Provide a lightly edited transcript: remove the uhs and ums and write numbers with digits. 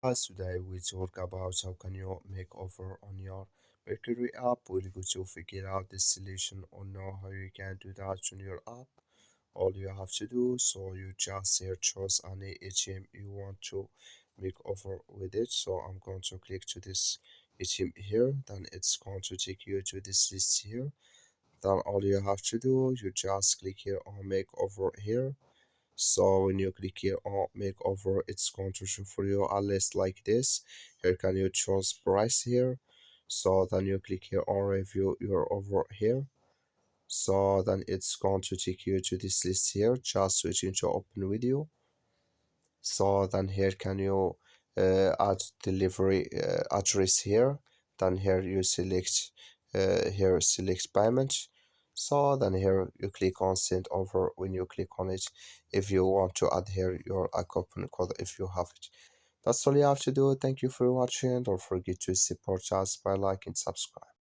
Today we talk about how can you make offer on your Mercury app. We're going to figure out this solution or know how you can do that on your app. All you have to do, so you just here choose any ATM you want to make offer with it. So I'm going to click to this ATM here, then it's going to take you to this list here. Then all you have to do, you just click here on make offer here. So when you click here on make offer, it's going to show for you a list like this. Here can you choose price here. So then you click here on review your offer here. So then it's going to take you to this list here. Just switching to open video. So then here can you add delivery address here. Then here you select here select payment. So then here you click on send over. When you click on it, if you want to add here your coupon code if you have it. That's all you have to do. Thank you for watching. Don't forget to support us by liking and subscribe.